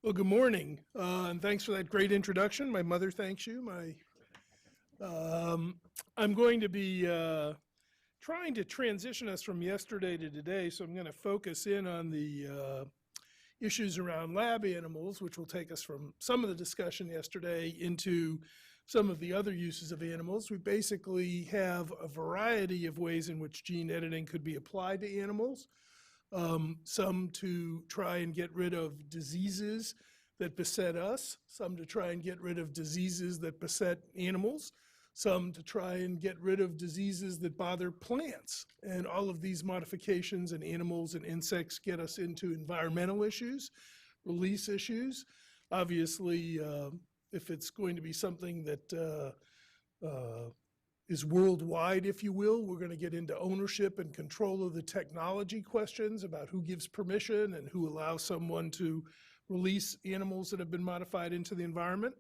Well, good morning, and thanks for that great introduction. My mother thanks you. I'm going to be trying to transition us from yesterday to today, so I'm going to focus in on the issues around lab animals, which will take us from some of the discussion yesterday into some of the other uses of animals. We basically have a variety of ways in which gene editing could be applied to animals. Some to try and get rid of diseases that beset us, some to try and get rid of diseases that beset animals, some to try and get rid of diseases that bother plants. And all of these modifications in animals and insects get us into environmental issues, release issues. Obviously, if it's going to be something that is worldwide, if you will, we're going to get into ownership and control of the technology questions about who gives permission and who allows someone to release animals that have been modified into the environment.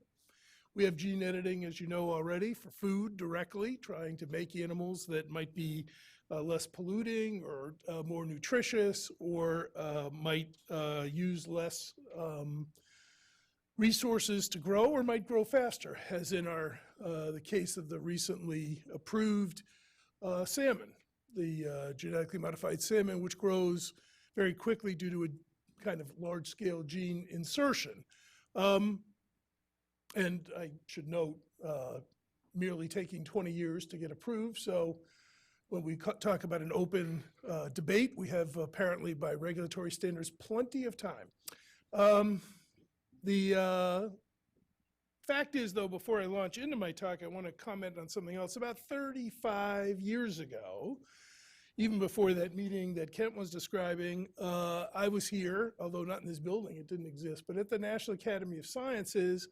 We have gene editing, as you know already, for food directly, trying to make animals that might be less polluting or more nutritious or might use less resources to grow or might grow faster, as in the case of the recently approved salmon, the genetically modified salmon, which grows very quickly due to a kind of large-scale gene insertion. And I should note, merely taking 20 years to get approved. So when we talk about an open debate, we have apparently, by regulatory standards, plenty of time. The fact is, though, before I launch into my talk, I want to comment on something else. About 35 years ago, even before that meeting that Kent was describing, I was here, although not in this building, it didn't exist, but at the National Academy of Sciences,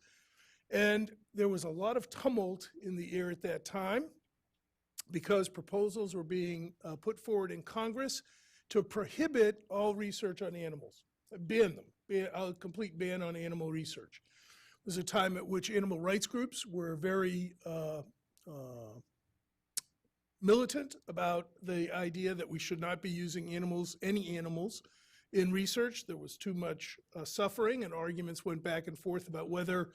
and there was a lot of tumult in the air at that time because proposals were being put forward in Congress to prohibit all research on animals, ban them. A complete ban on animal research. It was a time at which animal rights groups were very militant about the idea that we should not be using any animals, in research. There was too much suffering, and arguments went back and forth about whether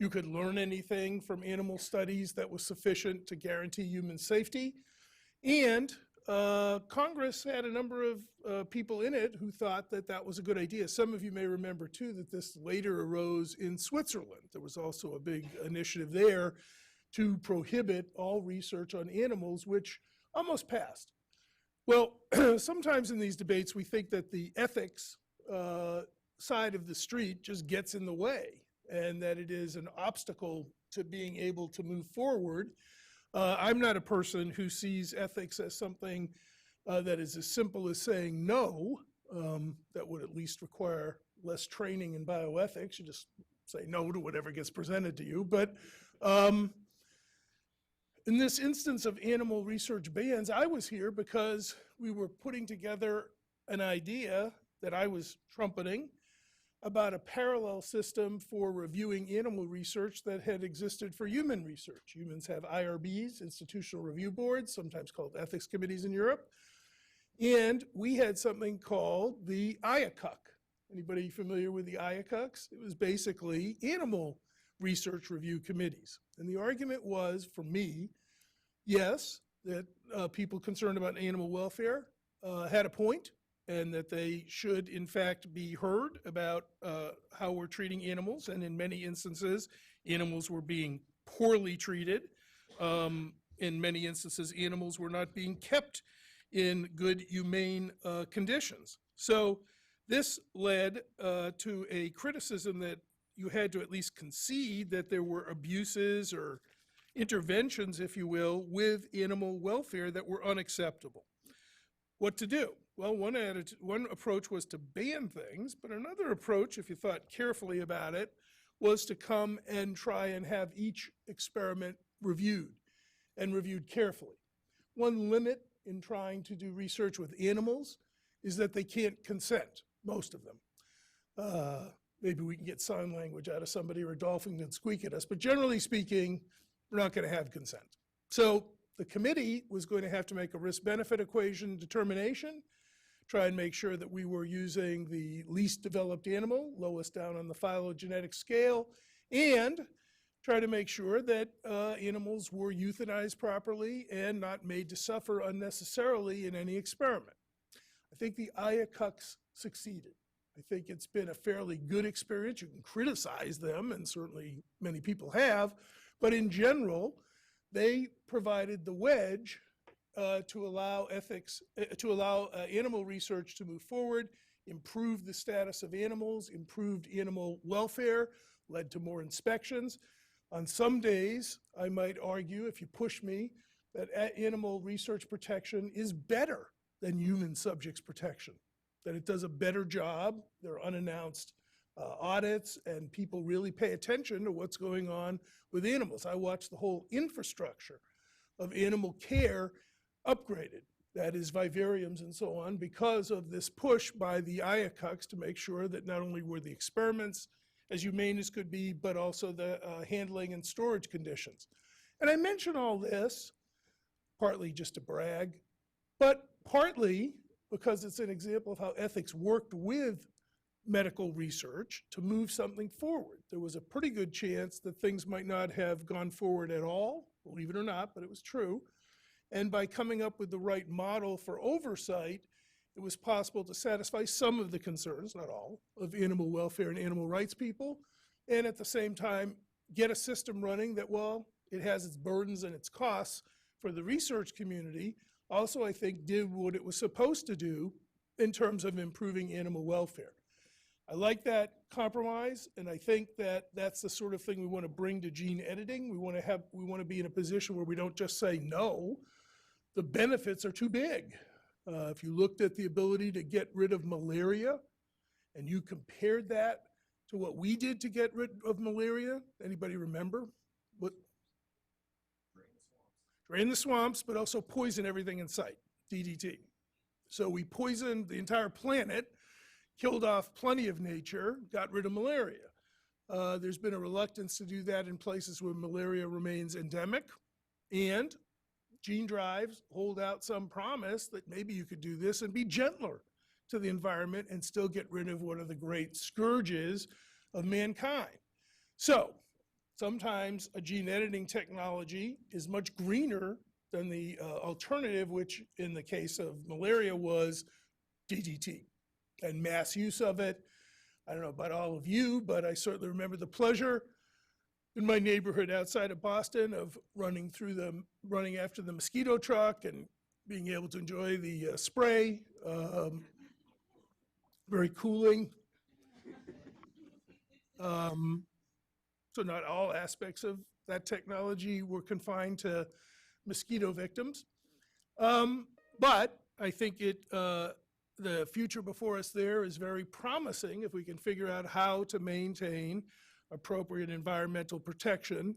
you could learn anything from animal studies that was sufficient to guarantee human safety. And Congress had a number of people in it who thought that that was a good idea. Some of you may remember, too, that this later arose in Switzerland. There was also a big initiative there to prohibit all research on animals, which almost passed. Well, sometimes in these debates, we think that the ethics side of the street just gets in the way and that it is an obstacle to being able to move forward. I'm not a person who sees ethics as something that is as simple as saying no. That would at least require less training in bioethics. You just say no to whatever gets presented to you. But in this instance of animal research bans, I was here because we were putting together an idea that I was trumpeting about a parallel system for reviewing animal research that had existed for human research. Humans have IRBs, institutional review boards, sometimes called ethics committees in Europe. And we had something called the IACUC. Anybody familiar with the IACUCs? It was basically animal research review committees. And the argument was, for me, yes, that people concerned about animal welfare had a point, and that they should, in fact, be heard about how we're treating animals. And in many instances, animals were being poorly treated. In many instances, animals were not being kept in good, humane conditions. So this led to a criticism that you had to at least concede that there were abuses or interventions, if you will, with animal welfare that were unacceptable. What to do? Well, one approach was to ban things, but another approach, if you thought carefully about it, was to come and try and have each experiment reviewed, and reviewed carefully. One limit in trying to do research with animals is that they can't consent, most of them. Maybe we can get sign language out of somebody, or a dolphin can squeak at us, but generally speaking, we're not going to have consent. So the committee was going to have to make a risk-benefit equation determination, try and make sure that we were using the least developed animal, lowest down on the phylogenetic scale, and try to make sure that animals were euthanized properly and not made to suffer unnecessarily in any experiment. I think the IACUCs succeeded. I think it's been a fairly good experience. You can criticize them, and certainly many people have, but in general, they provided the wedge to allow animal research to move forward, improve the status of animals, improved animal welfare, led to more inspections. On some days, I might argue, if you push me, that animal research protection is better than human subjects protection, that it does a better job. There are unannounced audits, and people really pay attention to what's going on with animals. I watch the whole infrastructure of animal care upgraded, that is vivariums and so on, because of this push by the IACUCs to make sure that not only were the experiments as humane as could be, but also the handling and storage conditions. And I mention all this partly just to brag, but partly because it's an example of how ethics worked with medical research to move something forward. There was a pretty good chance that things might not have gone forward at all, believe it or not, but it was true. And by coming up with the right model for oversight, it was possible to satisfy some of the concerns, not all, of animal welfare and animal rights people, and at the same time get a system running that, while it has its burdens and its costs for the research community, also I think did what it was supposed to do in terms of improving animal welfare. I like that compromise, and I think that that's the sort of thing we want to bring to gene editing. We want to be in a position where we don't just say no. The benefits are too big. If you looked at the ability to get rid of malaria and you compared that to what we did to get rid of malaria, anybody remember? What? Drain the swamps, but also poison everything in sight, DDT. So we poisoned the entire planet, killed off plenty of nature, got rid of malaria. There's been a reluctance to do that in places where malaria remains endemic, and gene drives hold out some promise that maybe you could do this and be gentler to the environment and still get rid of one of the great scourges of mankind. So sometimes a gene editing technology is much greener than the alternative, which in the case of malaria was DDT and mass use of it. I don't know about all of you, but I certainly remember the pleasure in my neighborhood outside of Boston of running after the mosquito truck and being able to enjoy the spray, very cooling. So not all aspects of that technology were confined to mosquito victims. But I think the future before us there is very promising if we can figure out how to maintain appropriate environmental protection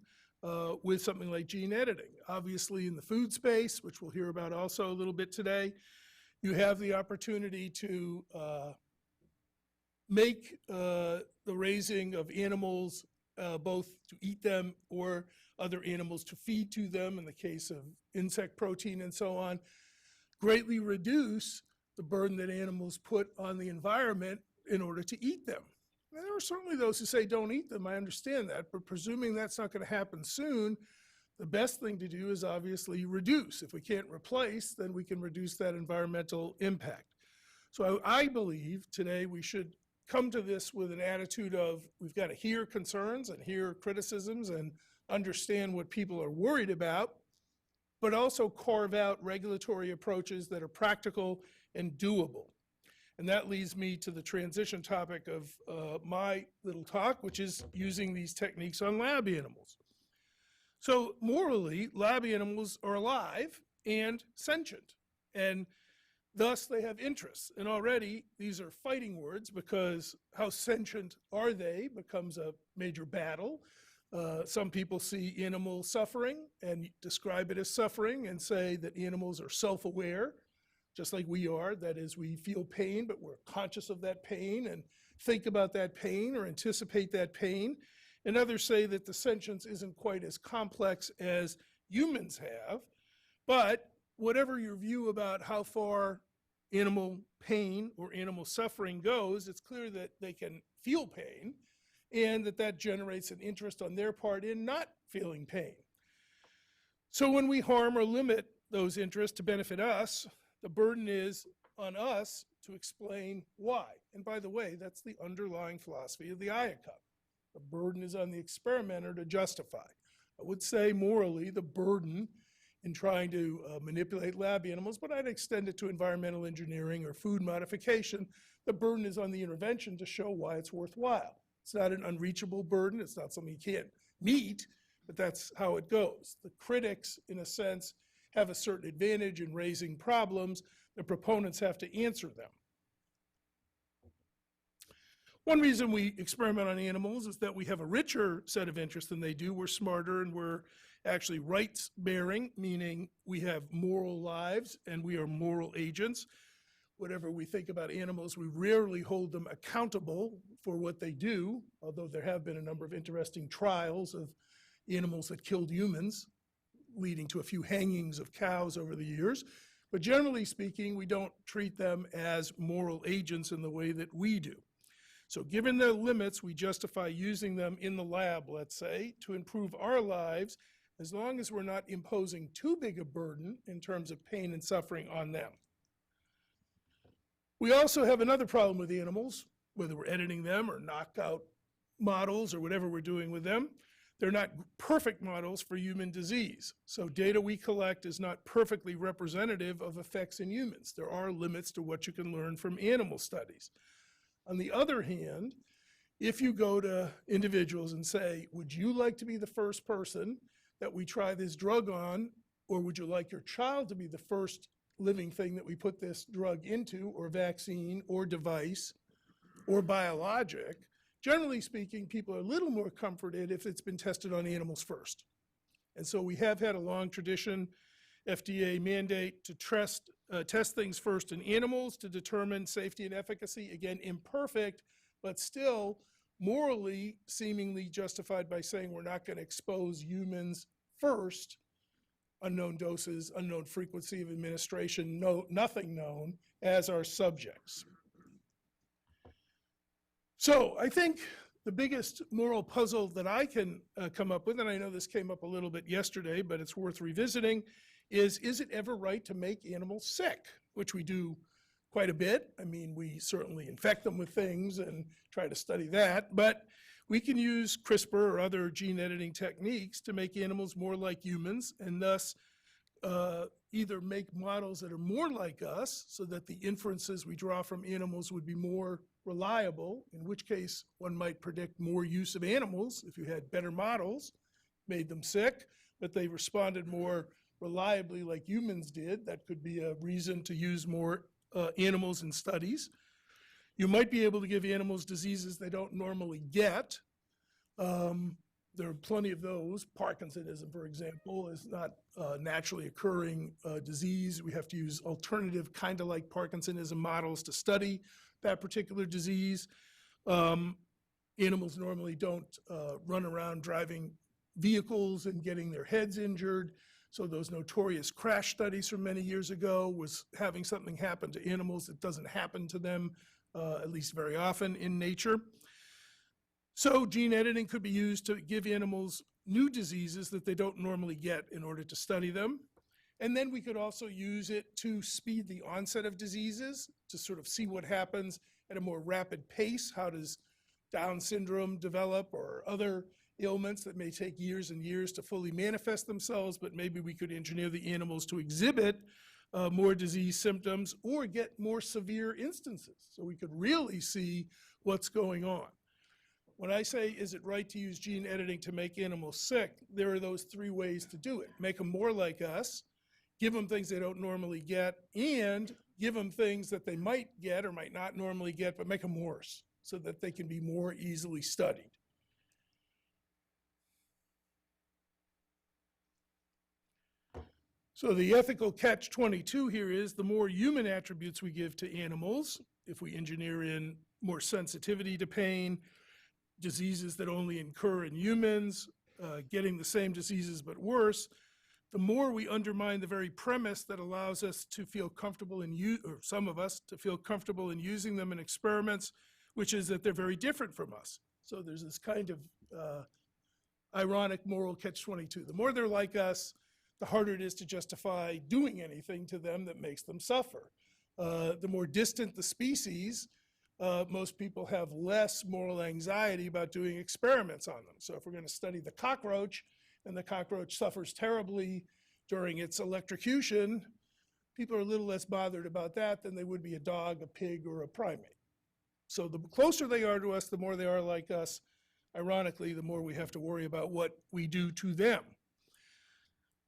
with something like gene editing. Obviously in the food space, which we'll hear about also a little bit today, you have the opportunity to make the raising of animals both to eat them or other animals to feed to them, in the case of insect protein and so on, greatly reduce the burden that animals put on the environment in order to eat them. Now, there are certainly those who say don't eat them, I understand that, but presuming that's not going to happen soon, the best thing to do is obviously reduce. If we can't replace, then we can reduce that environmental impact. So I believe today we should come to this with an attitude of we've got to hear concerns and hear criticisms and understand what people are worried about, but also carve out regulatory approaches that are practical and doable. And that leads me to the transition topic of my little talk, which is using these techniques on lab animals. So morally, lab animals are alive and sentient, and thus they have interests. And already these are fighting words, because how sentient are they becomes a major battle. Some people see animal suffering and describe it as suffering and say that animals are self-aware, just like we are. That is, we feel pain, but we're conscious of that pain and think about that pain or anticipate that pain. And others say that the sentience isn't quite as complex as humans have. But whatever your view about how far animal pain or animal suffering goes, it's clear that they can feel pain and that generates an interest on their part in not feeling pain. So when we harm or limit those interests to benefit us, the burden is on us to explain why. And by the way, that's the underlying philosophy of the IACUP. The burden is on the experimenter to justify. I would say morally the burden in trying to manipulate lab animals, but I'd extend it to environmental engineering or food modification. The burden is on the intervention to show why it's worthwhile. It's not an unreachable burden. It's not something you can't meet, but that's how it goes. The critics, in a sense, have a certain advantage in raising problems. The proponents have to answer them. One reason we experiment on animals is that we have a richer set of interests than they do. We're smarter and we're actually rights-bearing, meaning we have moral lives and we are moral agents. Whatever we think about animals, we rarely hold them accountable for what they do, although there have been a number of interesting trials of animals that killed humans, leading to a few hangings of cows over the years. But generally speaking, we don't treat them as moral agents in the way that we do. So given their limits, we justify using them in the lab, let's say, to improve our lives, as long as we're not imposing too big a burden in terms of pain and suffering on them. We also have another problem with animals, whether we're editing them or knockout models or whatever we're doing with them. They're not perfect models for human disease. So data we collect is not perfectly representative of effects in humans. There are limits to what you can learn from animal studies. On the other hand, if you go to individuals and say, would you like to be the first person that we try this drug on, or would you like your child to be the first living thing that we put this drug into, or vaccine, or device, or biologic, generally speaking, people are a little more comforted if it's been tested on animals first. And so we have had a long tradition, FDA mandate to test things first in animals to determine safety and efficacy. Again, imperfect, but still morally seemingly justified by saying we're not going to expose humans first. Unknown doses, unknown frequency of administration, nothing known as our subjects. So I think the biggest moral puzzle that I can come up with, and I know this came up a little bit yesterday, but it's worth revisiting, is it ever right to make animals sick? Which we do quite a bit. I mean, we certainly infect them with things and try to study that, but we can use CRISPR or other gene editing techniques to make animals more like humans, and thus either make models that are more like us so that the inferences we draw from animals would be more reliable, in which case one might predict more use of animals if you had better models, made them sick, but they responded more reliably like humans did. That could be a reason to use more animals in studies. You might be able to give animals diseases they don't normally get. There are plenty of those. Parkinsonism, for example, is not a naturally occurring disease. We have to use alternative, kind of like Parkinsonism models to study that particular disease. Animals normally don't run around driving vehicles and getting their heads injured. So those notorious crash studies from many years ago was having something happen to animals that doesn't happen to them, at least very often in nature. So gene editing could be used to give animals new diseases that they don't normally get in order to study them. And then we could also use it to speed the onset of diseases, to sort of see what happens at a more rapid pace. How does Down syndrome develop, or other ailments that may take years and years to fully manifest themselves, but maybe we could engineer the animals to exhibit more disease symptoms or get more severe instances, so we could really see what's going on. When I say, is it right to use gene editing to make animals sick, there are those three ways to do it. Make them more like us, give them things they don't normally get, and give them things that they might get or might not normally get, but make them worse so that they can be more easily studied. So the ethical catch-22 here is the more human attributes we give to animals, if we engineer in more sensitivity to pain, diseases that only occur in humans, getting the same diseases but worse, the more we undermine the very premise that allows us to feel comfortable in or some of us to feel comfortable in using them in experiments, which is that they're very different from us. So there's this kind of ironic moral catch-22. The more they're like us, the harder it is to justify doing anything to them that makes them suffer. The more distant the species, most people have less moral anxiety about doing experiments on them. So if we're going to study the cockroach, and the cockroach suffers terribly during its electrocution, people are a little less bothered about that than they would be a dog, a pig, or a primate. So the closer they are to us, the more they are like us. Ironically, the more we have to worry about what we do to them.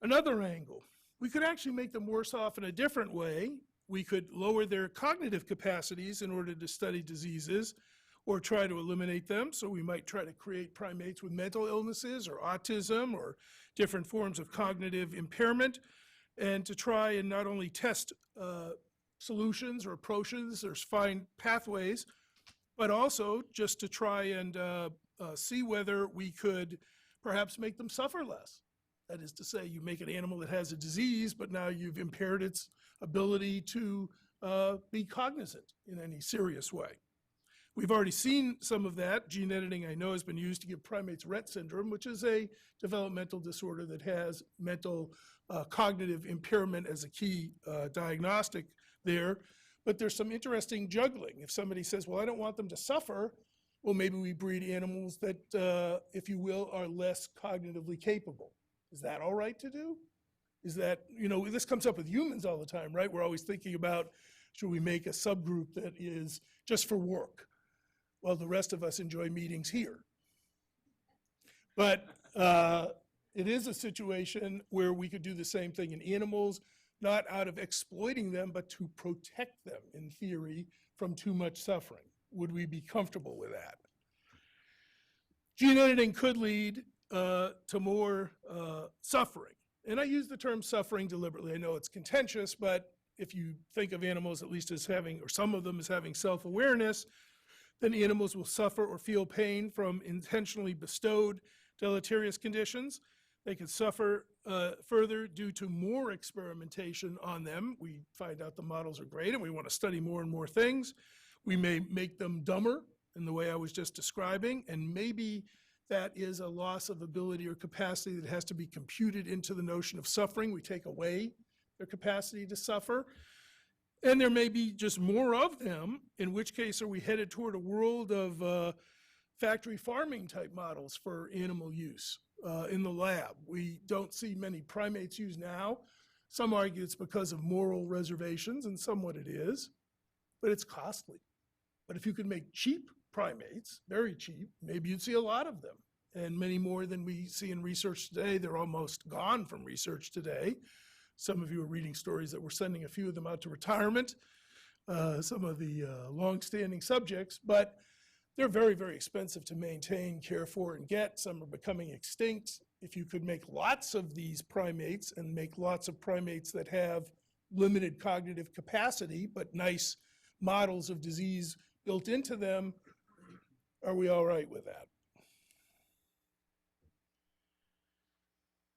Another angle, we could actually make them worse off in a different way. We could lower their cognitive capacities in order to study diseases or try to eliminate them. So we might try to create primates with mental illnesses or autism or different forms of cognitive impairment, and to try and not only test solutions or approaches or find pathways, but also just to try and see whether we could perhaps make them suffer less. That is to say, you make an animal that has a disease, but now you've impaired its ability to be cognizant in any serious way. We've already seen some of that. Gene editing, I know, has been used to give primates Rett syndrome, which is a developmental disorder that has mental cognitive impairment as a key diagnostic there. But there's some interesting juggling. If somebody says, well, I don't want them to suffer, well, maybe we breed animals that, if you will, are less cognitively capable. Is that all right to do? Is that, this comes up with humans all the time, right? We're always thinking about, should we make a subgroup that is just for work? Well, the rest of us enjoy meetings here. But it is a situation where we could do the same thing in animals, not out of exploiting them, but to protect them, in theory, from too much suffering. Would we be comfortable with that? Gene editing could lead to more suffering. And I use the term suffering deliberately. I know it's contentious, but if you think of animals at least as having, or some of them as having self-awareness, then animals will suffer or feel pain from intentionally bestowed deleterious conditions. They can suffer further due to more experimentation on them. We find out the models are great and we want to study more and more things. We may make them dumber in the way I was just describing, and maybe that is a loss of ability or capacity that has to be computed into the notion of suffering. We take away their capacity to suffer. And there may be just more of them, in which case are we headed toward a world of factory farming type models for animal use in the lab. We don't see many primates used now. Some argue it's because of moral reservations, and somewhat it is, but it's costly. But if you could make cheap primates, very cheap, maybe you'd see a lot of them, and many more than we see in research today. They're almost gone from research today. Some of you are reading stories that we're sending a few of them out to retirement, some of the long-standing subjects, but they're very, very expensive to maintain, care for, and get. Some are becoming extinct. If you could make lots of these primates and make lots of primates that have limited cognitive capacity, but nice models of disease built into them, are we all right with that?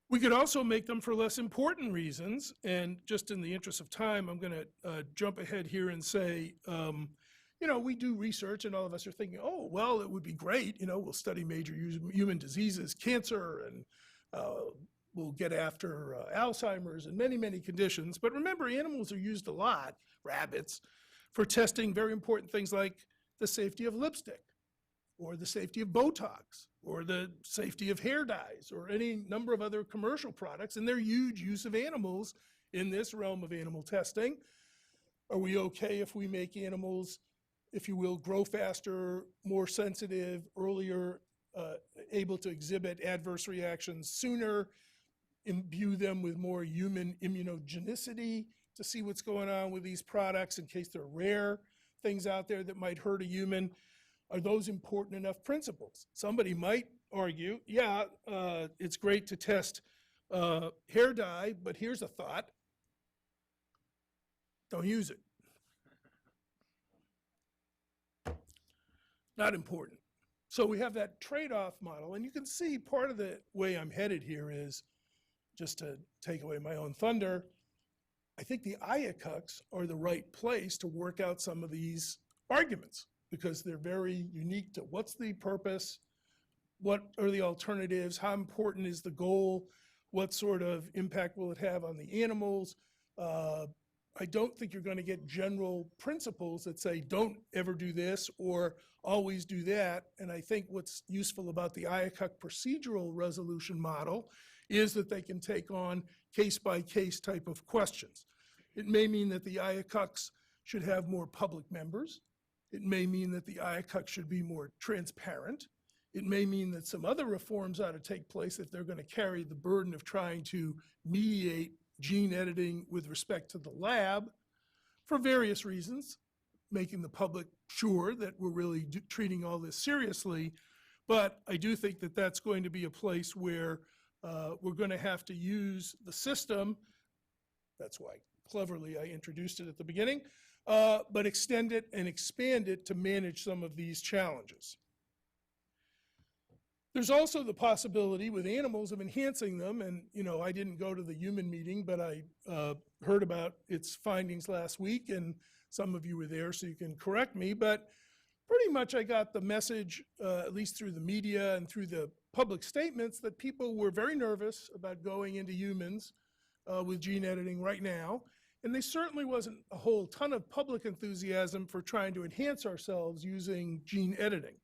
We could also make them for less important reasons, and just in the interest of time, I'm going to jump ahead here and say, we do research, and all of us are thinking, oh, well, it would be great, we'll study major human diseases, cancer, and we'll get after Alzheimer's and many, many conditions. But remember, animals are used a lot, rabbits, for testing very important things like the safety of lipstick, or the safety of Botox, or the safety of hair dyes, or any number of other commercial products, and their huge use of animals in this realm of animal testing. Are we okay if we make animals, if you will, grow faster, more sensitive, earlier, able to exhibit adverse reactions sooner, imbue them with more human immunogenicity to see what's going on with these products in case they're rare things out there that might hurt a human? Are those important enough principles? Somebody might argue, yeah, it's great to test hair dye, but here's a thought: don't use it. Not important. So we have that trade-off model, and you can see part of the way I'm headed here is just to take away my own thunder, I think the IACUCs are the right place to work out some of these arguments because they're very unique to what's the purpose, what are the alternatives, how important is the goal, what sort of impact will it have on the animals. I don't think you're going to get general principles that say don't ever do this or always do that. And I think what's useful about the IACUC procedural resolution model is that they can take on case-by-case type of questions. It may mean that the IACUCs should have more public members. It may mean that the IACUC should be more transparent. It may mean that some other reforms ought to take place if they're going to carry the burden of trying to mediate gene editing with respect to the lab for various reasons, making the public sure that we're really treating all this seriously. But I do think that that's going to be a place where we're going to have to use the system. That's why cleverly I introduced it at the beginning, but extend it and expand it to manage some of these challenges. There's also the possibility with animals of enhancing them, and I didn't go to the human meeting, but I heard about its findings last week, and some of you were there, so you can correct me, but pretty much I got the message, at least through the media and through the public statements, that people were very nervous about going into humans with gene editing right now, and there certainly wasn't a whole ton of public enthusiasm for trying to enhance ourselves using gene editing.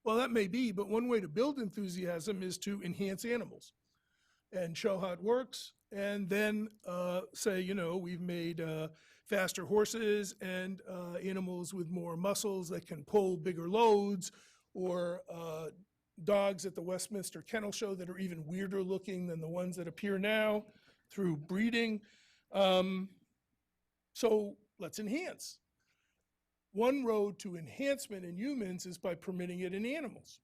Well, that may be, but one way to build enthusiasm is to enhance animals and show how it works, and then say, we've made faster horses and animals with more muscles that can pull bigger loads, or dogs at the Westminster Kennel Show that are even weirder looking than the ones that appear now through breeding. So let's enhance. One road to enhancement in humans is by permitting it in animals.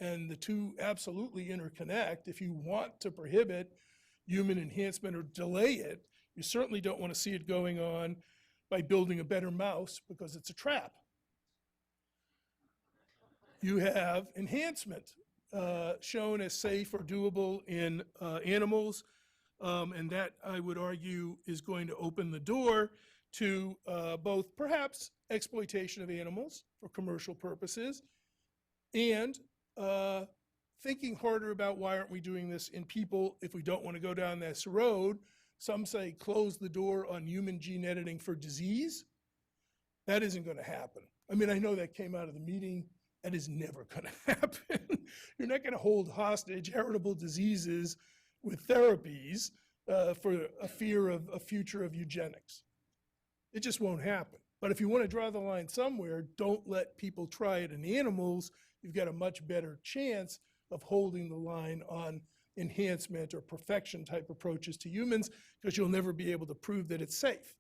And the two absolutely interconnect. If you want to prohibit human enhancement or delay it, you certainly don't want to see it going on by building a better mouse because it's a trap. You have enhancement shown as safe or doable in animals, and that, I would argue, is going to open the door to both perhaps exploitation of animals for commercial purposes and thinking harder about why aren't we doing this in people if we don't want to go down this road. Some say close the door on human gene editing for disease. That isn't going to happen. I mean, I know that came out of the meeting. That is never going to happen. You're not going to hold hostage heritable diseases with therapies for a fear of a future of eugenics. It just won't happen. But if you want to draw the line somewhere, don't let people try it in animals. You've got a much better chance of holding the line on enhancement or perfection type approaches to humans because you'll never be able to prove that it's safe.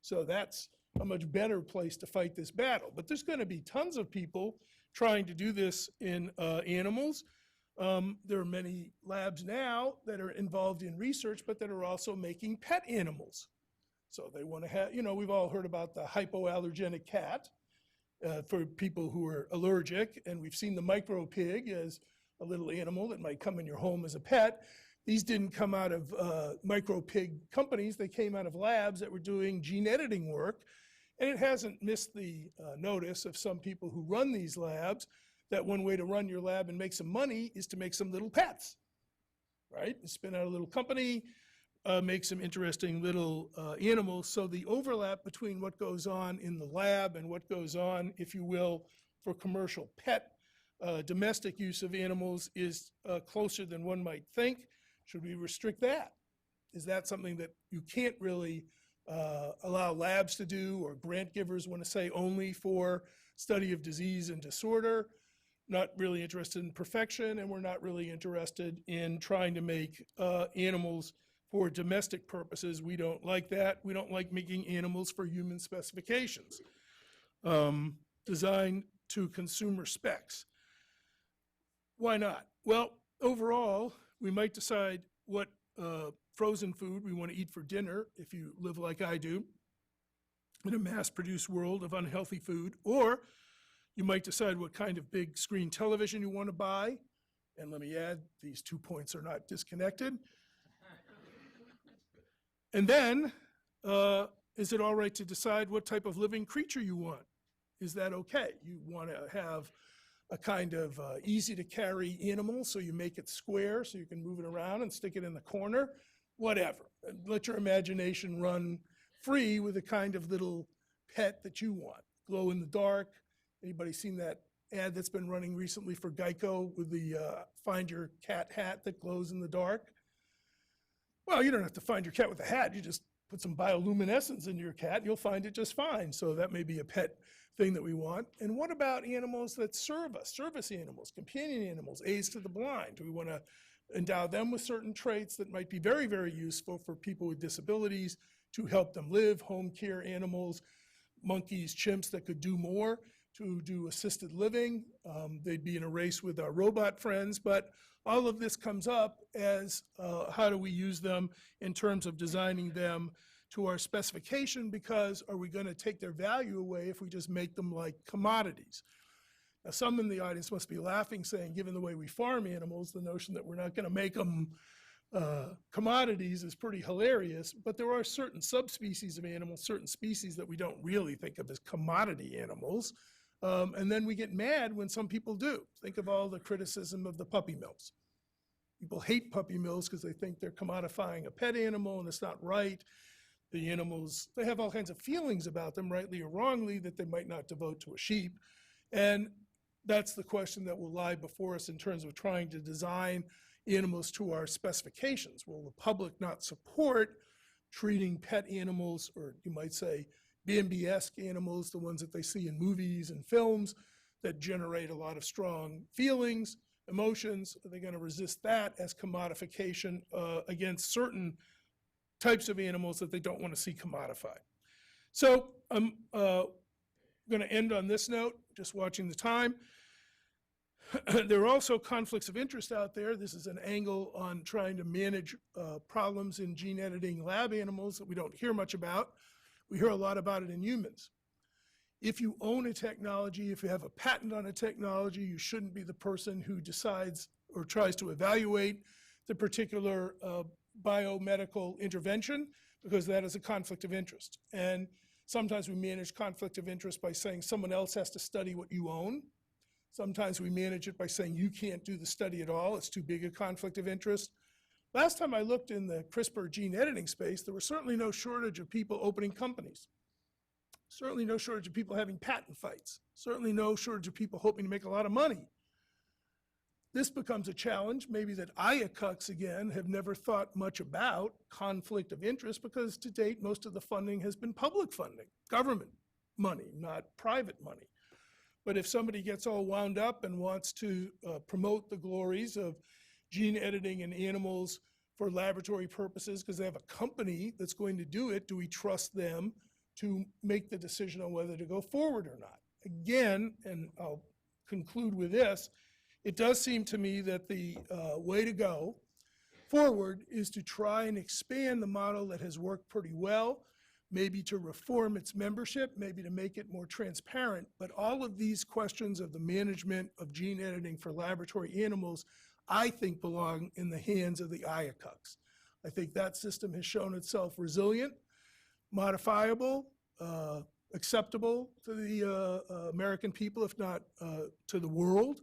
So that's a much better place to fight this battle. But there's going to be tons of people trying to do this in animals. There are many labs now that are involved in research, but that are also making pet animals. So they want to have, we've all heard about the hypoallergenic cat for people who are allergic, and we've seen the micro pig as a little animal that might come in your home as a pet. These didn't come out of micro pig companies. They came out of labs that were doing gene editing work, and it hasn't missed the notice of some people who run these labs that one way to run your lab and make some money is to make some little pets, right? You spin out a little company, make some interesting little animals. So the overlap between what goes on in the lab and what goes on, if you will, for commercial pet domestic use of animals is closer than one might think. Should we restrict that? Is that something that you can't really allow labs to do, or grant givers want to say only for study of disease and disorder? Not really interested in perfection, and we're not really interested in trying to make animals for domestic purposes. We don't like that. We don't like making animals for human specifications, designed to consumer specs. Why not? Well, overall, we might decide what frozen food we want to eat for dinner if you live like I do in a mass-produced world of unhealthy food, or you might decide what kind of big screen television you want to buy. And let me add, these 2 points are not disconnected. And then, is it all right to decide what type of living creature you want? Is that okay? You want to have a kind of easy to carry animal, so you make it square so you can move it around and stick it in the corner, whatever. And let your imagination run free with the kind of little pet that you want. Glow in the dark. Anybody seen that ad that's been running recently for Geico with the find your cat hat that glows in the dark? Well, you don't have to find your cat with a hat. You just put some bioluminescence in your cat, you'll find it just fine. So that may be a pet thing that we want. And what about animals that serve us? Service animals, companion animals, aids to the blind. Do we want to endow them with certain traits that might be very, very useful for people with disabilities to help them live? Home care animals, monkeys, chimps that could do more to do assisted living. They'd be in a race with our robot friends, but all of this comes up as how do we use them in terms of designing them to our specification, because are we going to take their value away if we just make them like commodities? Now, some in the audience must be laughing, saying, given the way we farm animals, the notion that we're not going to make them commodities is pretty hilarious, but there are certain subspecies of animals, certain species that we don't really think of as commodity animals. And then we get mad when some people do. Think of all the criticism of the puppy mills. People hate puppy mills because they think they're commodifying a pet animal and it's not right. The animals, they have all kinds of feelings about them, rightly or wrongly, that they might not devote to a sheep. And that's the question that will lie before us in terms of trying to design animals to our specifications. Will the public not support treating pet animals, or you might say Bambi-esque animals, the ones that they see in movies and films that generate a lot of strong feelings, emotions? Are they going to resist that as commodification against certain types of animals that they don't want to see commodified? So I'm going to end on this note, just watching the time. There are also conflicts of interest out there. This is an angle on trying to manage problems in gene editing lab animals that we don't hear much about. We hear a lot about it in humans. If you own a technology, if you have a patent on a technology, you shouldn't be the person who decides or tries to evaluate the particular biomedical intervention, because that is a conflict of interest. And sometimes we manage conflict of interest by saying someone else has to study what you own. Sometimes we manage it by saying you can't do the study at all. It's too big a conflict of interest. Last time I looked in the CRISPR gene editing space, there was certainly no shortage of people opening companies. Certainly no shortage of people having patent fights. Certainly no shortage of people hoping to make a lot of money. This becomes a challenge, maybe that IACUCs, again, have never thought much about conflict of interest, because to date, most of the funding has been public funding, government money, not private money. But if somebody gets all wound up and wants to promote the glories of gene editing in animals for laboratory purposes because they have a company that's going to do it, do we trust them to make the decision on whether to go forward or not? Again, and I'll conclude with this, it does seem to me that the way to go forward is to try and expand the model that has worked pretty well, maybe to reform its membership, maybe to make it more transparent. But all of these questions of the management of gene editing for laboratory animals, I think, belong in the hands of the IACUCs. I think that system has shown itself resilient, modifiable, acceptable to the American people, if not to the world.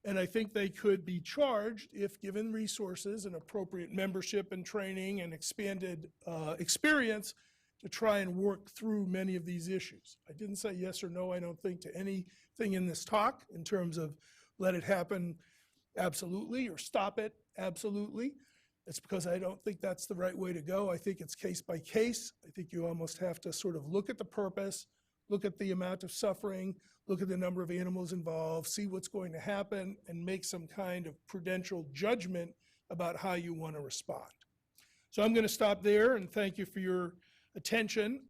And I think they could be charged, if given resources and appropriate membership and training and expanded experience, to try and work through many of these issues. I didn't say yes or no, I don't think, to anything in this talk in terms of let it happen absolutely or stop it absolutely. It's because I don't think that's the right way to go. I think it's case by case. I think you almost have to sort of look at the purpose, look at the amount of suffering, look at the number of animals involved, see what's going to happen, and make some kind of prudential judgment about how you want to respond. So I'm going to stop there and thank you for your attention.